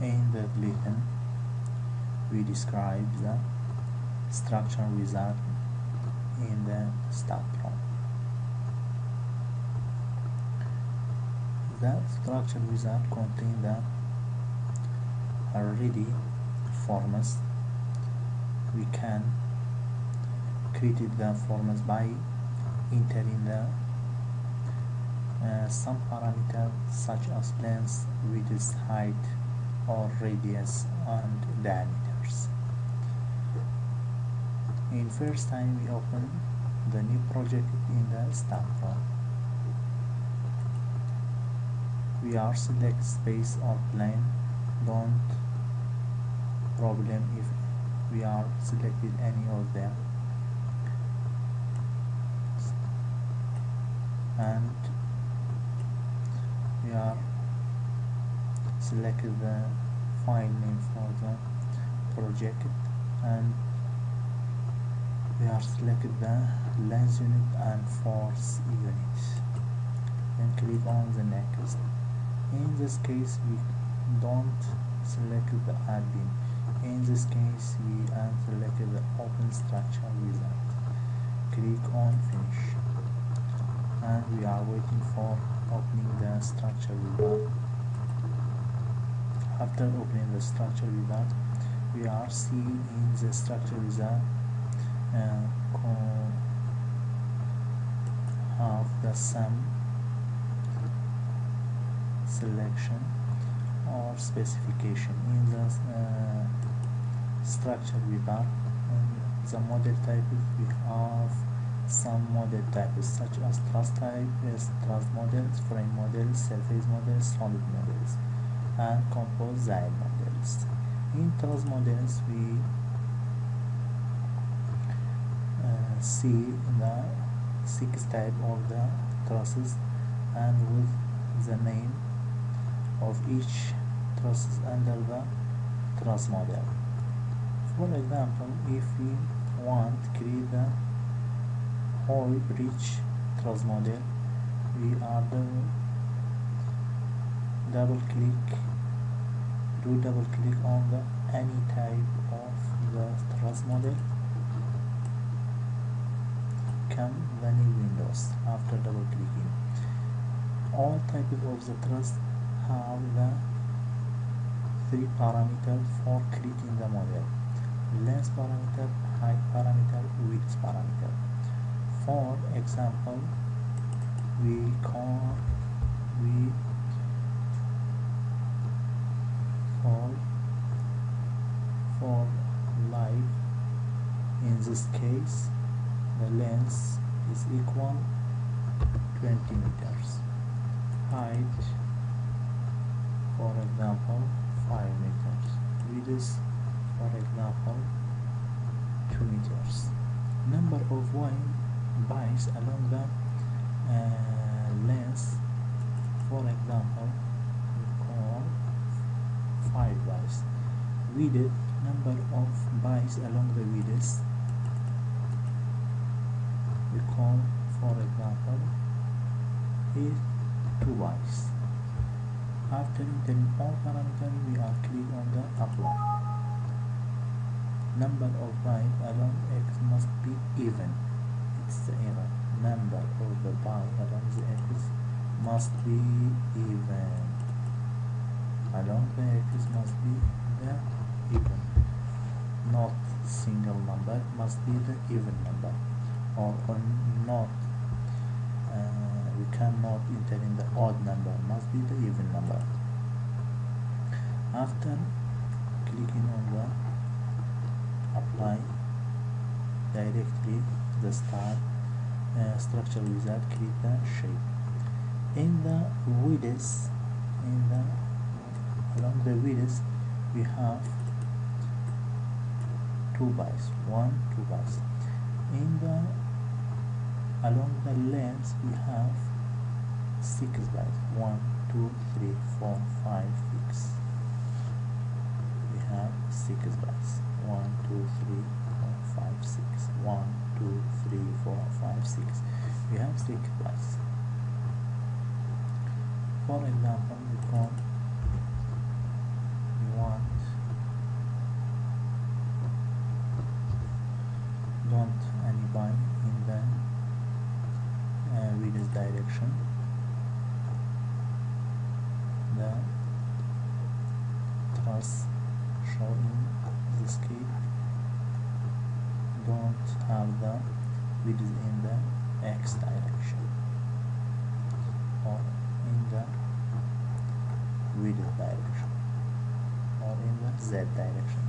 In the Lession, we describe the structure wizard in the StaadPro. The structure wizard contains the already forms. We can create the forms by entering the some parameters such as length, width, height, or radius and diameters. In first time we open the new project in the StaadPro. We are select space or plane. Don't problem if we are selected any of them, and we are selected the file name for the project, and we are selected the length unit and force unit, then click on the next. In this case we don't select the add bin. In this case we unselect the open structure wizard. Click on finish, and we are waiting for opening the structure wizard. After opening the structure wizard, we are seeing in the structure wizard have the sum selection or specification. In the structure wizard, the model types, we have some model types such as Truss type, Truss models, frame models, surface models, solid models, and Composite models. In Truss models we see the 6 types of the trusses, and with the name of each truss under the truss model. For example, if we want to create the whole bridge truss model, we are do double click on the any type of the truss model. Come the new windows. After double clicking, all types of the truss have the 3 parameters for creating the model: length parameter, height parameter, width parameter. For example, for life, in this case the length is equal 20 meters, height for example 5 meters, width for example 2 meters. Number of bytes along the length, for example we call 5 bytes. Width, number of bytes along the width, we call for example is 2 bytes. After entering all parameters, we are click on the apply. Number of bytes along x must be even. It's the error. Number of the bytes along the x must be even. Along the x must be the even, not single number, must be the even number, or not. We cannot enter in the odd number, must be the even number. After clicking on the apply, directly the structure wizard create the shape. In the width, along the width we have 2 bytes, 2 bytes. Along the length we have 6 bytes, 1, 2, 3, 4, 5, 6. We have 6 bytes, 1, 2, 3, 4, 5, 6. 1, 2, 3, 4, 5, 6. We have 6 bytes. For example, we show in the scale don't have the width in the x direction or in the width direction or in the z direction.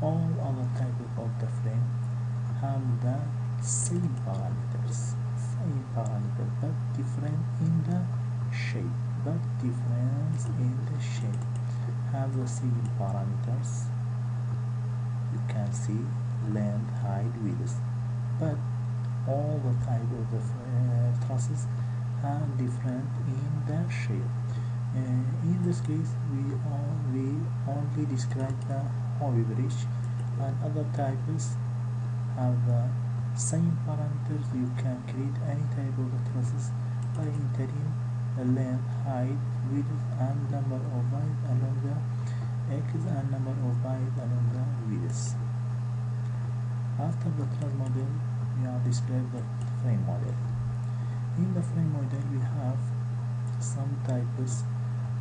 All other types of the frame have the same parameters but different in the shape, have the same parameters. You can see length, height, width, but all the type of the trusses are different in the shape. In this case we only describe the holy bridge, and other types have the same parameters. You can create any type of the trusses by entering the length, height, width and number of bytes along the x and number of bytes along the width. After the truss model, we have described the frame model. In the frame model, we have some types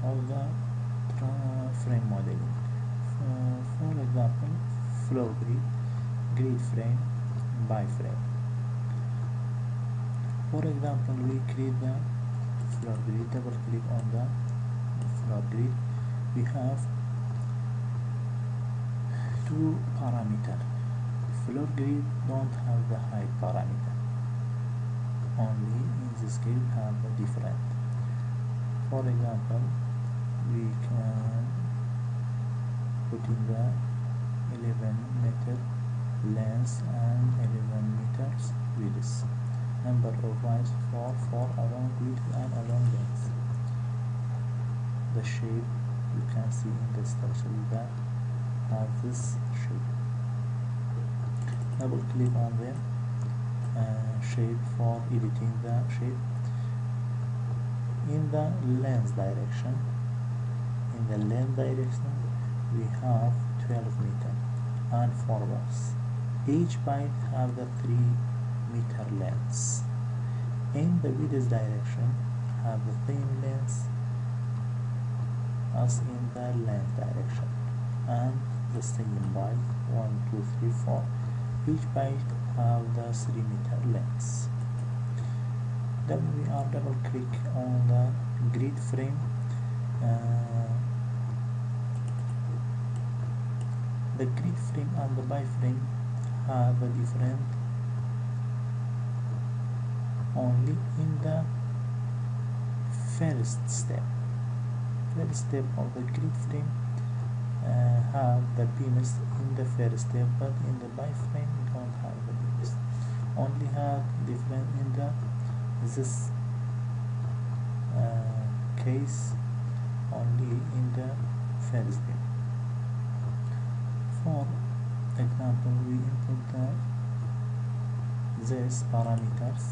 of the frame modeling. For example, floor grid frame, bi-frame. For example, we create the floor grid. Double click on the floor grid. We have two parameters. Floor grid don't have the height parameter, only in this case have the different. For example, we can put in the 11 meter length and 11 meters width. Number of bytes for along width and along length. The shape you can see in the structure that have this shape. Double click on the shape for editing the shape. In the length direction, we have 12 meter and 4 bytes. Each byte have the 3 meter lengths. In the width direction, have the same length as in the length direction, and the same byte 1, 2, 3, 4. Each byte have the 3 meter lengths. Then we are double click on the grid frame. The grid frame and the bi-frame have a different only in the first step. Of the grid frame have the beams in the first step, but in the bi-frame we don't have the beams. Only have different in the this case only in the first beam. For example, we input these parameters.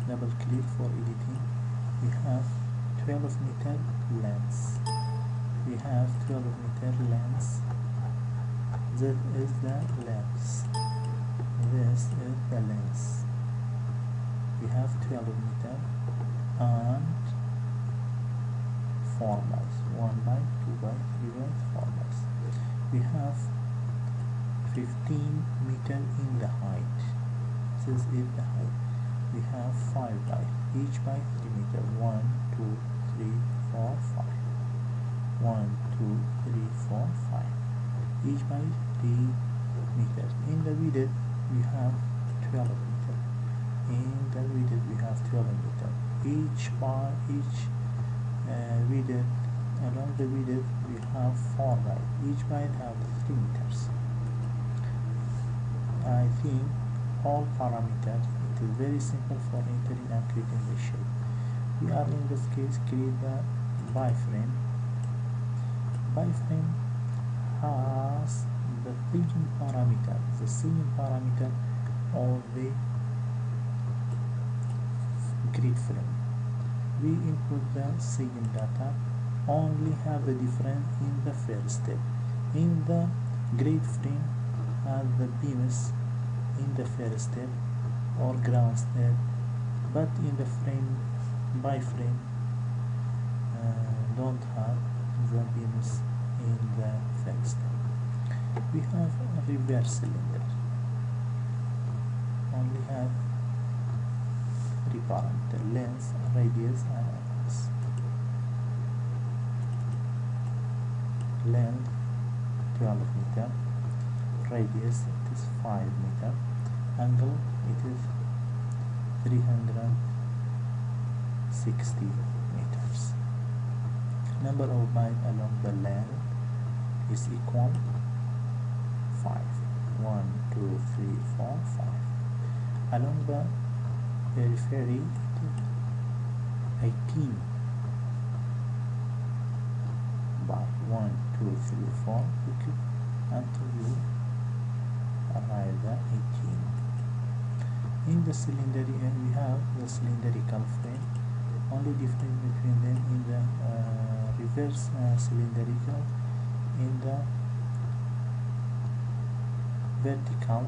Double click for editing. We have 12 meter length. That is the length. This is the length. We have 12 meter and 4 bytes. 1 byte, 2 byte, 3 byte, 4 bytes. We have 15 meter in the height. This is the height. We have 5 bytes. Each byte 3 meter. 1, 2, 3, 4, 5. 1, 2, 3, 4, 5. Each byte 3 meters. In the width we have 12 meter. Each width, along the width we have 4 bytes. Each byte have 3 meters. I think all parameters. It is very simple for entering and creating the shape. We are in this case create the bi-frame. Bi-frame has the same parameter of the grid frame. We input the same data, only have the difference in the first step. In the grid frame have the beams in the first step or ground step, but in the bi-frame don't have the beams in the We have a reverse cylinder, only have three parameters: length, radius and angles. Length 12 meter, radius it is 5 meter, angle it is 360 meters. Number of bites along the length is equal 5. 1, 2, 3, 4, 5. Along the periphery it is 18 by 1, 2, 3, 4 until you arrive at 18. In the cylinder we have the cylindrical frame. Only difference between them in the reverse cylindrical, in the vertical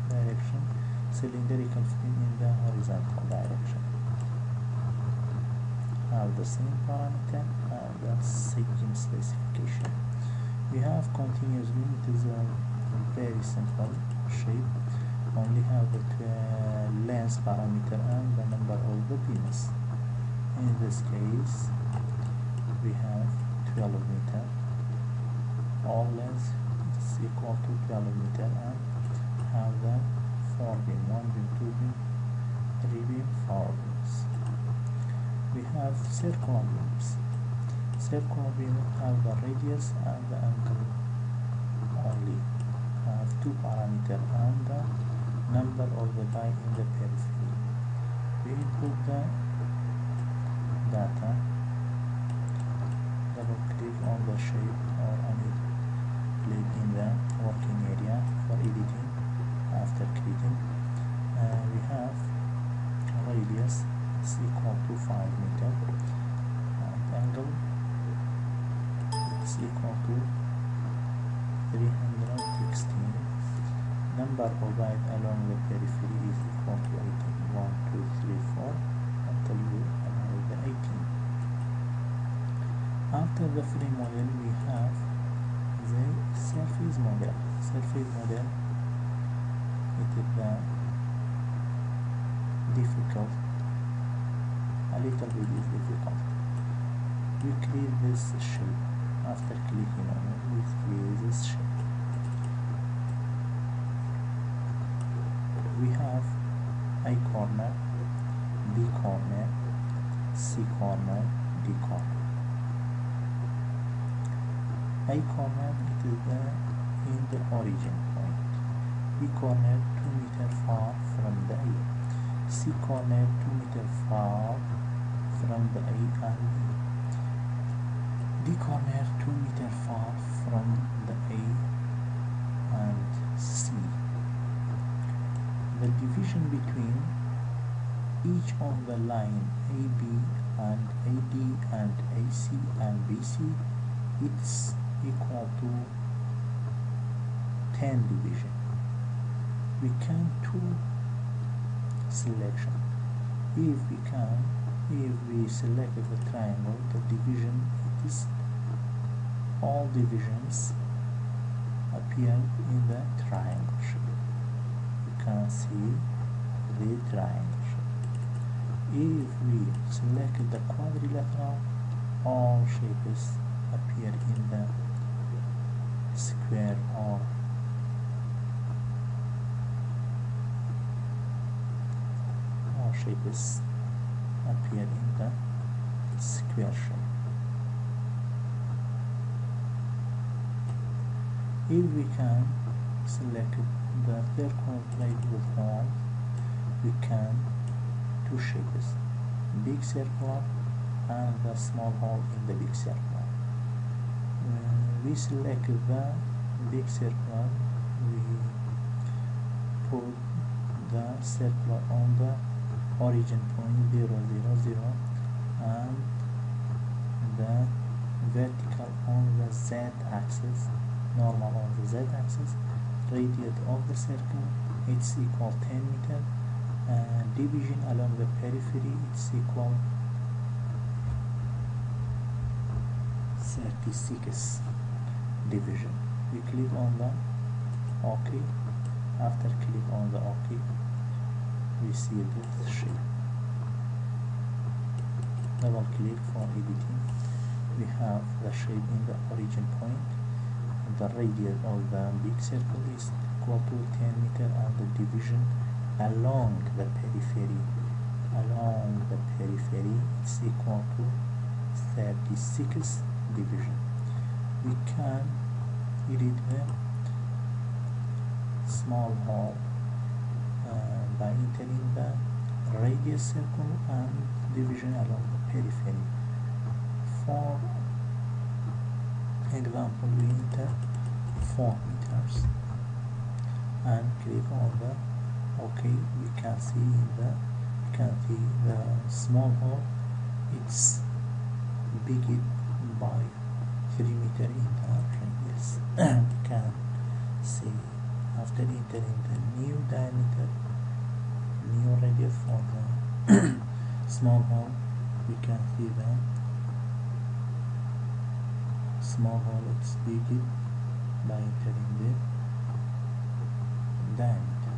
direction, cylindrical frame in the horizontal direction. Have the same parameter and the same specification. We have continuous beam. It is a very simple shape, only have the length parameter and the number of the beams. In this case we have 12 meter, all length is equal to 12 meter, and have the 4 beam, 1 beam, 2 beam, 3 beam, 4 beams. We have circular beams. Circular beam have the radius and the angle only, have two parameters and the number of the die in the periphery. We input the data, double click on the shape or any click in the working area for editing. After clicking we have radius is equal to 5 meter and angle is equal to 316. Number of bites along the periphery is equal to 18. 1, 2, 3, 4 until you arrive at 18. After the free model we have the surface model. Surface model, it is difficult, a little bit is difficult. We create this shape. After clicking on it, we create this shape. We have A corner, B corner, C corner, D corner. A corner it is in the origin point. B corner 2 meter far from the A. C corner 2 meter far from the A and B. D corner 2 meter far from the A and C. The division between each of the line AB and AD and AC and BC, it's equal to 10 division. We can do selection. If we select the triangle, the division, it is all divisions appear in the triangle shape. You can see the triangle shape. If we select the quadrilateral, all shapes appear in the square, or all shapes appear in the square shape. If we can select the circle plate with hole, we can two shapes, big circular and the small hole in the big circular. We select the big circular, we put the circular on the origin point 0, 0, 0 and the vertical on the Z axis, normal on the Z axis. Radius of the circle it's equal 10 meter, and division along the periphery it's equal 36 division. We click on the OK. After click on the OK, we see this shape. Double click for editing. We have the shape in the origin point. The radius of the big circle is equal to 10 meter, and the division along the periphery is equal to 36 division. We can edit the small hole by entering the radius circle and division along the periphery. For example, we enter 4 meters and click on the OK. We can see the small hole. It's bigger by 3 meter in the radius. We can see after entering the new diameter, new radius for the small hole, we can see the small hole is bigger by entering the diameter.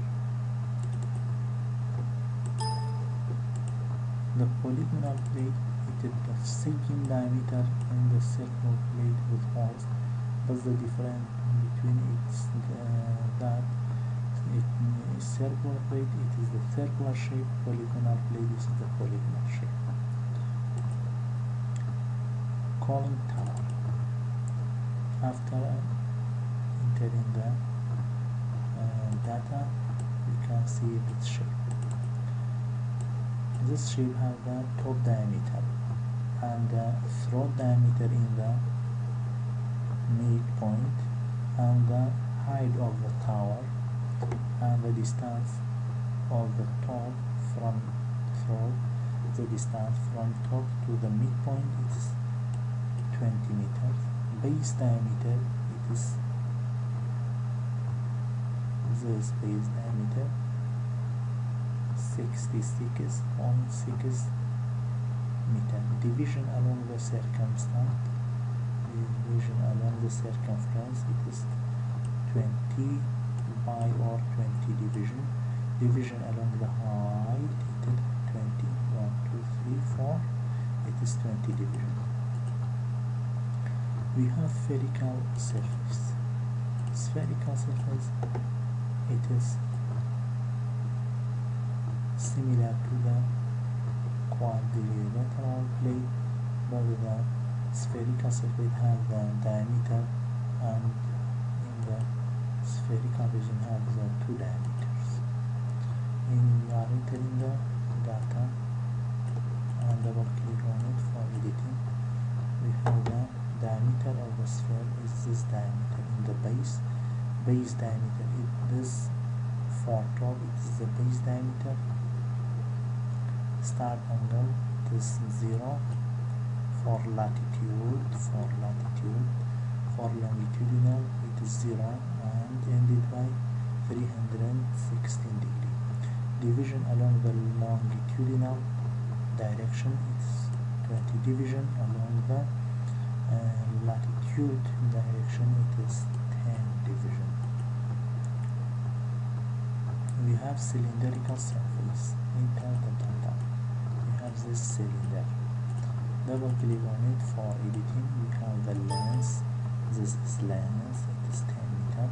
The polygonal plate, it is the same diameter in the circular plate with holes, but the difference between that circular plate, it is the circular shape, polygonal plate is the polygonal shape. Cooling tower. After entering the data, we can see this shape. This shape has the top diameter and the throat diameter in the midpoint, and the height of the tower, and the distance of the top from throat. The distance from top to the midpoint is 20 meters. Base diameter, it is this base diameter 66.6 meter. Division along the circumference, it is 20 by or 20 division. Division along the height, it is 20. 1, 2, 3, 4. It is 20 division. We have spherical surface. Spherical surface, it is similar to the quadrilateral plate, but the spherical surface has the diameter, and in the spherical region have the 2 diameters. We are entering the data and double click on it for editing. We have the diameter of the sphere is this diameter in the base diameter. This for top, it is the base diameter. Start angle, this 0 for latitude. For longitudinal, it is 0 and ended by 316 degree. Division along the longitudinal direction, it's 20 division. Along the latitude direction, it is 10 division. We have cylindrical surface. Enter the data. We have this cylinder. Double click on it for editing. We have the length. This is length, it is 10 meter.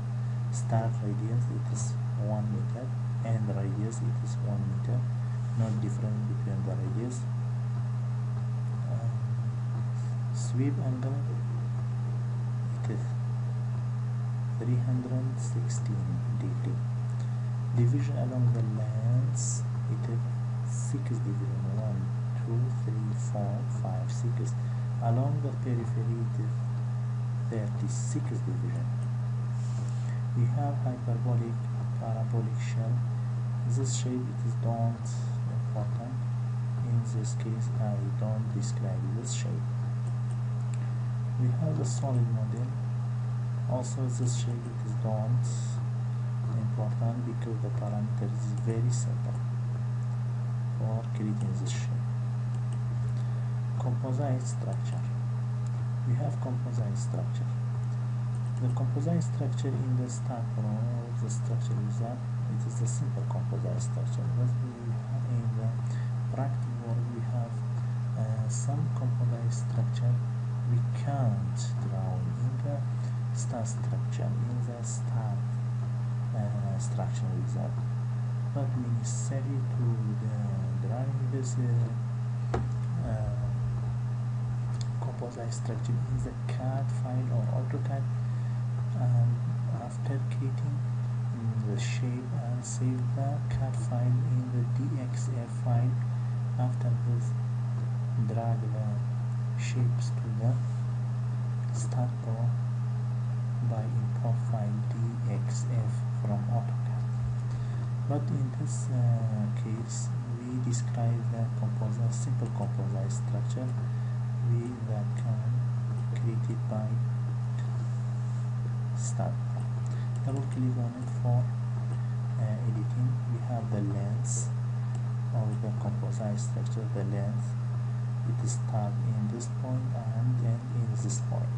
Start radius, it is 1 meter. End radius, it is 1 meter. No difference between the radius. Sweep angle, it is 316 degree. Division along the length, it is 6 division. 1, 2, 3, 4, 5, 6. Along the periphery, it is 36 division. We have hyperbolic, parabolic shell. This shape, it is not important. In this case, I don't describe this shape. We have the solid model. Also, this shape, it is not important because the parameter is very simple for creating this shape. Composite structure. We have composite structure. The composite structure in the StaadPro, the structure is that it is the simple composite structure. What we have in the practical work, we have some composite structure we can't draw in the Staad structure, in the Staad structure wizard, but necessary to drawing this composite structure in the CAD file or AutoCAD, and after creating the shape and save the CAD file in the DXF file. After this, drag the shapes to the StaadPro by import file DXF from AutoCAD. But in this case, we describe the simple composite structure that can created by StaadPro. Double click on it for editing. We have the length of the composite structure. The length, it start in this point and end in this point.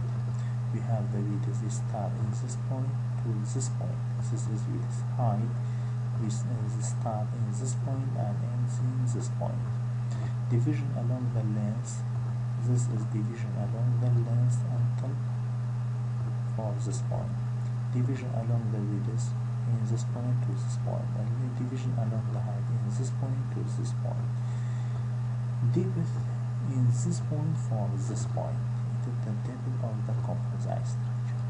We have the width is start in this point to this point. This is width. Height is start in this point and ends in this point. Division along the length. This is division along the length until for this point. Division along the width in this point to this point, and division along the height in this point to this point. Depth in this point for this point. It is the depth of the composite structure.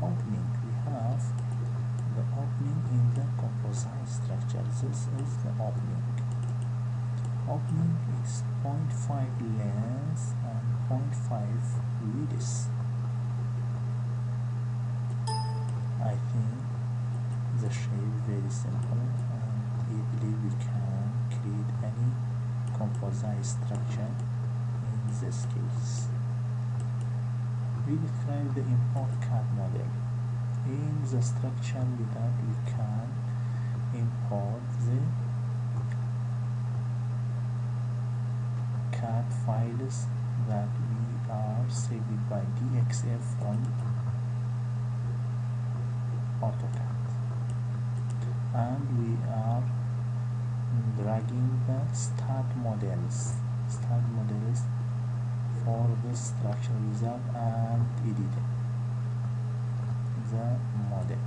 Opening, we have the opening in the composite structure. This is the opening. Opening is 0.5 length and 0.5 width. I think the shape very simple and easily we can create any composite structure in this case. We describe the import CAD model. In the structure wizard we can import the CAD files that we are saved by DXF from AutoCAD, and we are dragging the Staad models for the structure wizard and editing the model.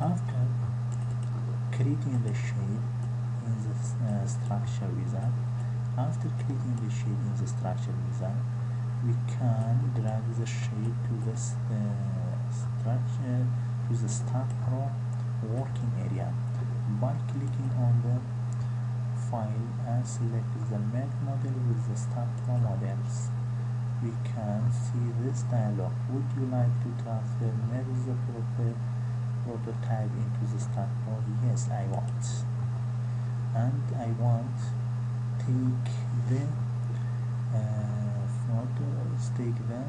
After creating the shape in the structure wizard, we can drag the shape to the structure to the StaadPro working area by clicking on the file and select the make model with the StaadPro models. We can see this dialog. Would you like to transfer the prototype into the StaadPro? Yes, I want. And I want take the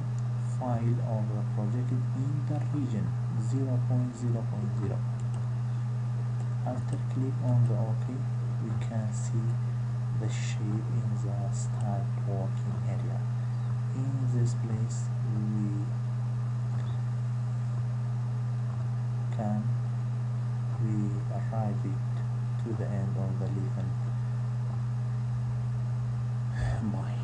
file of the project in the region 0.0.0. After click on the OK, we can see the shape in the Staad working area. In this place we arrive it to the end of the lesson. Bye.